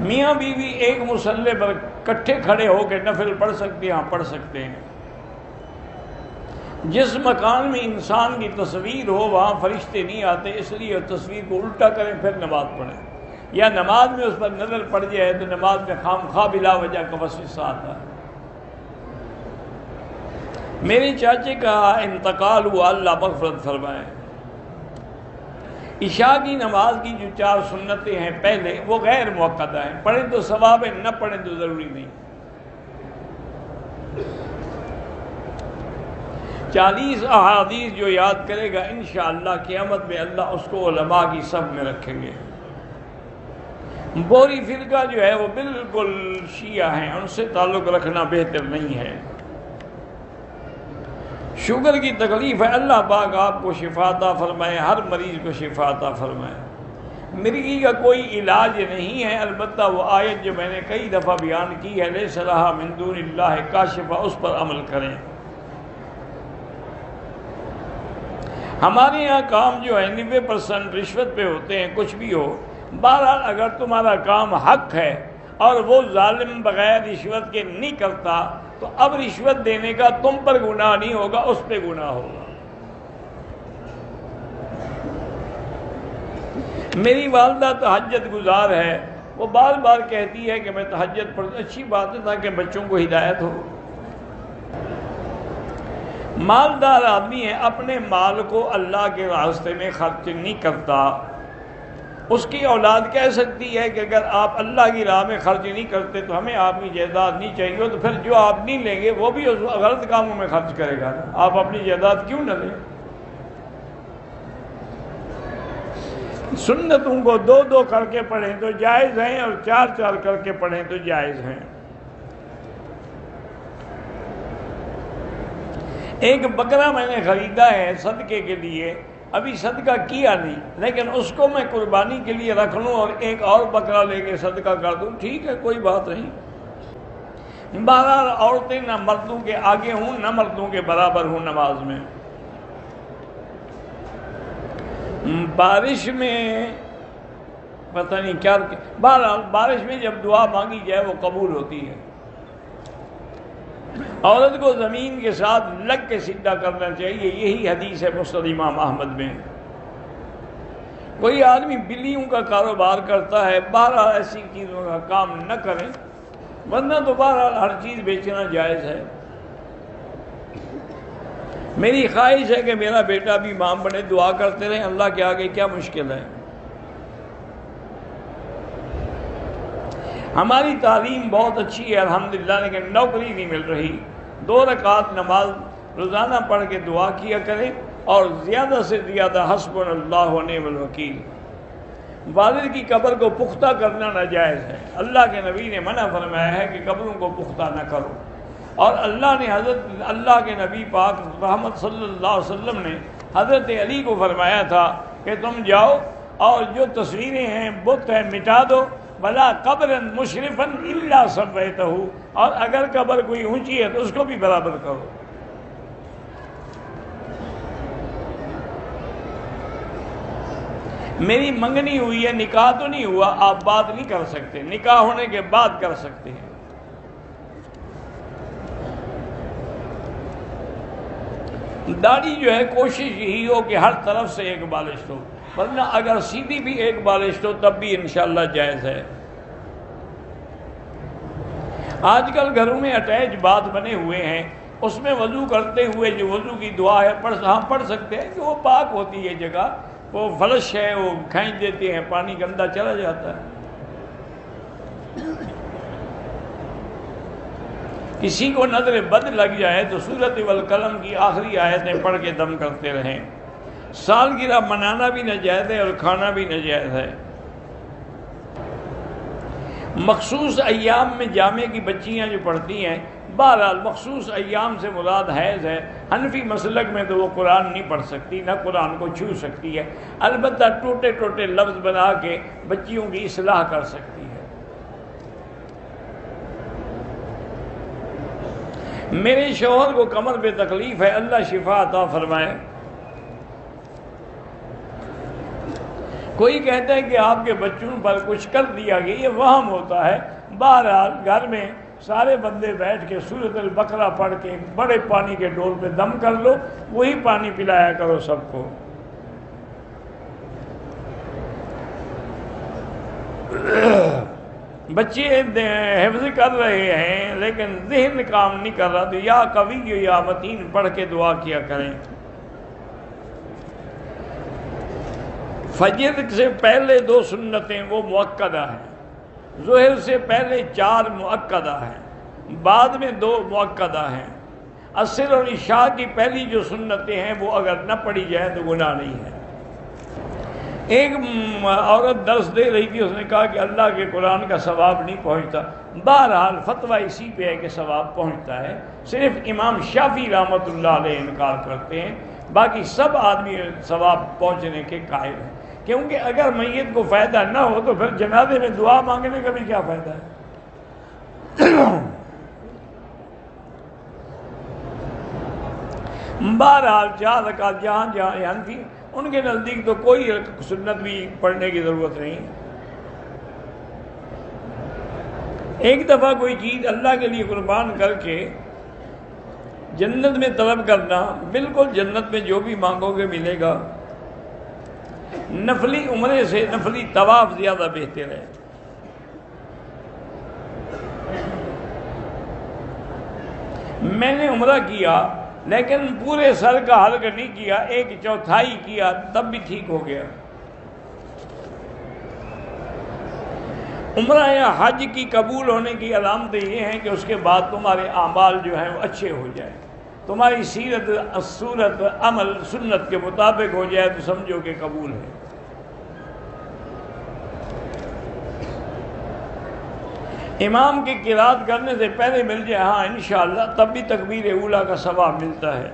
میاں بیوی ایک مصلی پر کٹھے کھڑے ہو کے نفل پڑھ سکتے ہیں؟ ہاں پڑھ سکتے ہیں۔ جس مکان میں انسان کی تصویر ہو وہاں فرشتے نہیں آتے، اس لیے تصویر کو الٹا کریں پھر نماز پڑھیں، یا نماز میں اس پر نظر پڑ جائے تو نماز میں خواہ بلا وجہ کا وسوسہ آتا ہے۔ میرے چاچے کا انتقال ہوا، اللہ مغفرت فرمائے۔ عشاء کی نماز کی جو 4 سنتیں ہیں پہلے، وہ غیر موقدہ ہیں، پڑھیں تو ثواب ہے، نہ پڑھیں تو ضروری نہیں۔ 40 احادیث جو یاد کرے گا انشاءاللہ قیامت میں اللہ اس کو علماء کی صف میں رکھیں گے۔ بوری فرقہ جو ہے وہ بالکل شیعہ ہیں، ان سے تعلق رکھنا بہتر نہیں ہے۔ شوگر کی تکلیف ہے، اللہ پاک آپ کو شفا عطا فرمائے، ہر مریض کو شفا عطا فرمائے۔ مرگی کا کوئی علاج نہیں ہے، البتہ وہ آیت جو میں نے کئی دفعہ بیان کی ہے، لیس لہا من دون اللہ کاشفہ، اس پر عمل کریں۔ ہمارے یہاں کام جو ہے 90% رشوت پہ ہوتے ہیں، کچھ بھی ہو۔ بہرحال اگر تمہارا کام حق ہے اور وہ ظالم بغیر رشوت کے نہیں کرتا تو اب رشوت دینے کا تم پر گناہ نہیں ہوگا، اس پہ گناہ ہوگا۔ میری والدہ تہجد گزار ہے، وہ بار بار کہتی ہے کہ میں تہجد پڑھتی، اچھی بات ہے تاکہ بچوں کو ہدایت ہو۔ مالدار آدمی ہے، اپنے مال کو اللہ کے راستے میں خرچ نہیں کرتا، اس کی اولاد کہہ سکتی ہے کہ اگر آپ اللہ کی راہ میں خرچ نہیں کرتے تو ہمیں آپ کی جائیداد نہیں چاہیے، تو پھر جو آپ نہیں لیں گے وہ بھی غلط کاموں میں خرچ کرے گا، آپ اپنی جائیداد کیوں نہ لیں؟ سنتوں کو 2 کر کے پڑھیں تو جائز ہیں، اور 4 کر کے پڑھیں تو جائز ہیں۔ ایک بکرا میں نے خریدا ہے صدقے کے لیے، ابھی صدقہ کیا نہیں، لیکن اس کو میں قربانی کے لیے رکھ لوں اور ایک اور بکرا لے کے صدقہ کر دوں، ٹھیک ہے، کوئی بات نہیں۔ بہرحال عورتیں نہ مردوں کے آگے ہوں نہ مردوں کے برابر ہوں نماز میں۔ بارش میں پتہ نہیں کیا، بہرحال بارش میں جب دعا مانگی جائے وہ قبول ہوتی ہے۔ عورت کو زمین کے ساتھ لگ کے سجدہ کرنا چاہیے، یہی حدیث ہے مسند امام احمد میں۔ کوئی آدمی بلیوں کا کاروبار کرتا ہے، بہرحال ایسی چیزوں کا کام نہ کریں، ورنہ تو بہرحال ہر چیز بیچنا جائز ہے۔ میری خواہش ہے کہ میرا بیٹا بھی امام بنے، دعا کرتے رہیں، اللہ کے آگے کیا مشکل ہے۔ ہماری تعلیم بہت اچھی ہے الحمدللہ، لیکن نوکری نہیں مل رہی۔ 2 رکعت نماز روزانہ پڑھ کے دعا کیا کریں، اور زیادہ سے زیادہ حسبنا اللہ و نعم الوکیل۔ والد کی قبر کو پختہ کرنا ناجائز ہے، اللہ کے نبی نے منع فرمایا ہے کہ قبروں کو پختہ نہ کرو، اور اللہ کے نبی پاک رحمت صلی اللہ علیہ وسلم نے حضرت علی کو فرمایا تھا کہ تم جاؤ اور جو تصویریں ہیں بت ہیں مٹا دو، بلا قبرا مشرفا الا سویتہ، اور اگر قبر کوئی اونچی ہے تو اس کو بھی برابر کرو۔ میری منگنی ہوئی ہے، نکاح تو نہیں ہوا، آپ بات نہیں کر سکتے، نکاح ہونے کے بعد کر سکتے ہیں۔ داڑھی جو ہے کوشش یہی ہو کہ ہر طرف سے ایک بالشت ہو، ورنہ اگر سیدھی بھی ایک بالشت ہو تب بھی انشاءاللہ جائز ہے۔ آج کل گھروں میں اٹیچ باتھ بنے ہوئے ہیں، اس میں وضو کرتے ہوئے جو وضو کی دعا ہے پڑھ سکتے ہیں کہ وہ پاک ہوتی ہے جگہ، وہ فلش ہے، وہ کھینچ دیتے ہیں، پانی گندا چلا جاتا ہے۔ کسی کو نظر بد لگ جائے تو سورۃ والقلم کی آخری آیتیں پڑھ کے دم کرتے رہیں۔ سالگرہ منانا بھی ناجائز ہے اور کھانا بھی ناجائز ہے۔ مخصوص ایام میں جامع کی بچیاں جو پڑھتی ہیں، بہرحال مخصوص ایام سے مراد حیض ہے۔ حنفی مسلک میں تو وہ قرآن نہیں پڑھ سکتی، نہ قرآن کو چھو سکتی ہے، البتہ ٹوٹے ٹوٹے لفظ بنا کے بچیوں کی اصلاح کر سکتی ہے۔ میرے شوہر کو کمر پہ تکلیف ہے، اللہ شفا عطا فرمائے۔ کوئی کہتا ہے کہ آپ کے بچوں پر کچھ کر دیا گیا، یہ وہم ہوتا ہے۔ بہرحال گھر میں سارے بندے بیٹھ کے سورۃ البقرہ پڑھ کے بڑے پانی کے ڈول پہ دم کر لو، وہی پانی پلایا کرو سب کو۔ بچے حفظ کر رہے ہیں لیکن ذہن کام نہیں کر رہا، تو یا قوی یا متین پڑھ کے دعا کیا کریں۔ فجر سے پہلے 2 سنتیں وہ مؤکدہ ہیں، ظہر سے پہلے 4 مؤکدہ ہیں، بعد میں 2 مؤکدہ ہیں۔ عصر اور عشاء کی پہلی جو سنتیں ہیں وہ اگر نہ پڑھی جائیں تو گناہ نہیں ہے۔ ایک عورت درس دے رہی تھی، اس نے کہا کہ اللہ کے قرآن کا ثواب نہیں پہنچتا۔ بہرحال فتویٰ اسی پہ ہے کہ ثواب پہنچتا ہے، صرف امام شافعی رحمۃ اللہ علیہ انکار کرتے ہیں، باقی سب آدمی ثواب پہنچنے کے قائل ہیں، کیونکہ اگر میت کو فائدہ نہ ہو تو پھر جنازے میں دعا مانگنے کا بھی کیا فائدہ ہے؟ بہرحال 4 رکعت جہاں حنفی ان کے نزدیک تو کوئی سنت بھی پڑھنے کی ضرورت نہیں۔ ایک دفعہ کوئی چیز اللہ کے لیے قربان کر کے جنت میں طلب کرنا، بالکل جنت میں جو بھی مانگو گے ملے گا۔ نفلی عمرے سے نفلی طواف زیادہ بہتر ہے۔ میں نے عمرہ کیا لیکن پورے سر کا حلق نہیں کیا، 1/4 کیا، تب بھی ٹھیک ہو گیا۔ عمرہ یا حج کی قبول ہونے کی علامتیں یہ ہیں کہ اس کے بعد تمہارے اعمال جو ہیں وہ اچھے ہو جائیں، تمہاری سیرت صورت عمل سنت کے مطابق ہو جائے تو سمجھو کہ قبول ہے۔ امام کی قرات کرنے سے پہلے مل جائے ہاں انشاءاللہ، تب بھی تکبیر اولیٰ کا ثواب ملتا ہے۔